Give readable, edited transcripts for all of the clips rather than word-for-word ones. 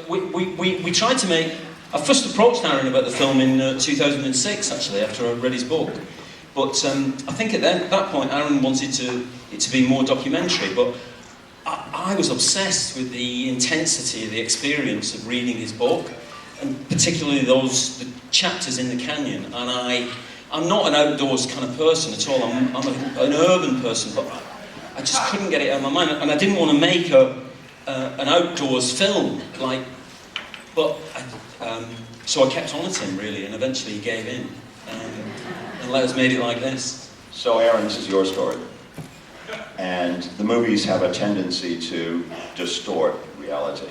We tried to make... I first approached Aaron about the film in 2006, actually, after I read his book. But I think at that point, Aaron wanted it to be more documentary, but I was obsessed with the intensity of the experience of reading his book, and particularly the chapters in the canyon. And I'm not an outdoors kind of person at all. I'm an urban person, but I just couldn't get it out of my mind. And I didn't want to make an outdoors film, so I kept on at him, really, and eventually he gave in. And let us made it like this. So Aaron, this is your story. And the movies have a tendency to distort reality.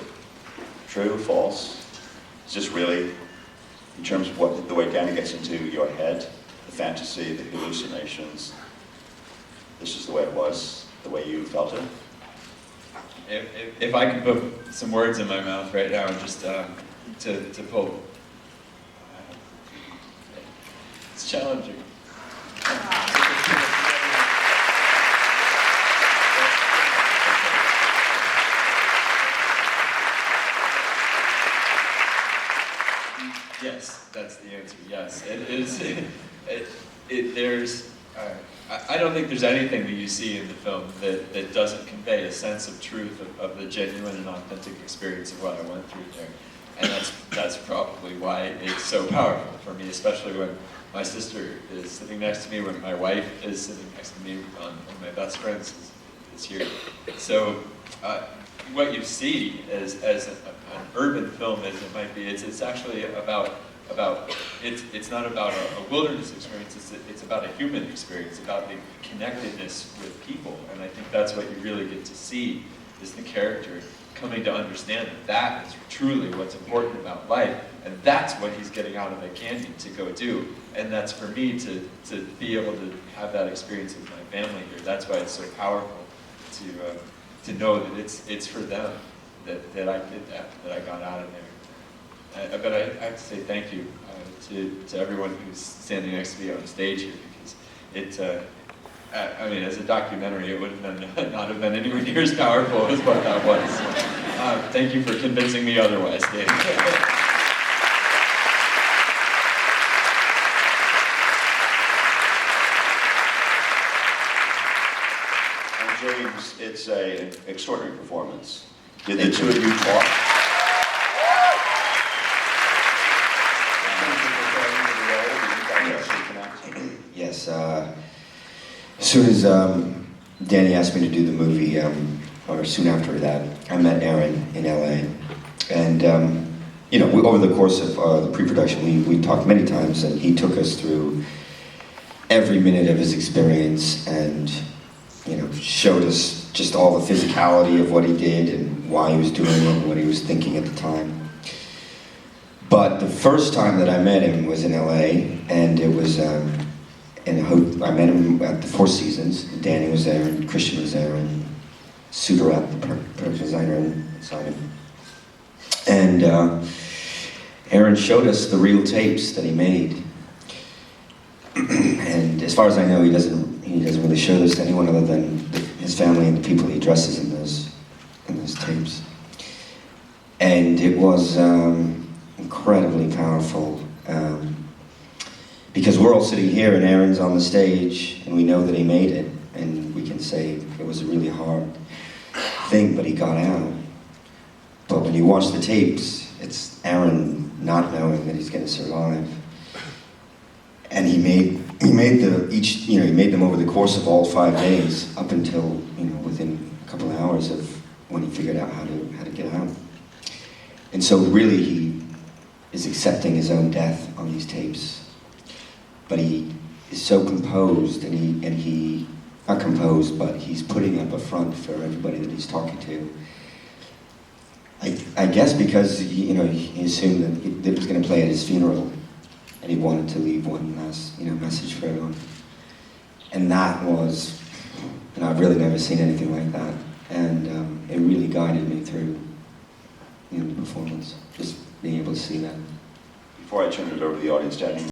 True, false? Is this really, in terms of the way Danny gets into your head, the fantasy, the hallucinations, this is the way it was, the way you felt it? If I could put some words in my mouth right now, just to pull. It's challenging. Yes, that's the answer. Yes, it is. I don't think there's anything that you see in the film that doesn't convey a sense of truth of the genuine and authentic experience of what I went through there, and that's probably why it's so powerful for me, especially when my sister is sitting next to me, when my wife is sitting next to me, one of my best friends is here. So what you see as an urban film as it might be, it's actually it's not about a wilderness experience, it's about a human experience, about the connectedness with people. And I think that's what you really get to see, is the character coming to understand that is truly what's important about life, and that's what he's getting out of the canyon to go do. And that's for me to be able to have that experience with my family here. That's why it's so powerful to know that it's for them that I did that I got out of there. But I have to say thank you to everyone who's standing next to me on stage here, because I mean, as a documentary, it would not have been anywhere near as powerful as what that was. Thank you for convincing me otherwise, Dave. And James, it's an extraordinary performance. Did the two of you talk? Yes. As soon as Danny asked me to do the movie, or soon after that, I met Aaron in LA. And, over the course of the pre-production, we talked many times, and he took us through every minute of his experience and, showed us just all the physicality of what he did and why he was doing it and what he was thinking at the time. But the first time that I met him was in LA, and it was I met him at the Four Seasons. Danny was there, and Christian was there, and Sudarat, the production designer, and Simon. And Aaron showed us the real tapes that he made. And as far as I know, he doesn't really show this to anyone other than his family and the people he addresses in those tapes. And it was incredibly powerful. Because we're all sitting here and Aaron's on the stage and we know that he made it, and we can say it was a really hard thing, but he got out. But when you watch the tapes, it's Aaron not knowing that he's going to survive. And he made them over the course of all 5 days, up until within a couple of hours of when he figured out how to get out. And so really he is accepting his own death on these tapes. But he is so composed, and he not composed, but he's putting up a front for everybody that he's talking to. I guess because he assumed that it was going to play at his funeral, and he wanted to leave one last message for everyone. And that was, I've really never seen anything like that, and it really guided me through the performance, just being able to see that. Before I turn it over to the audience, Danny.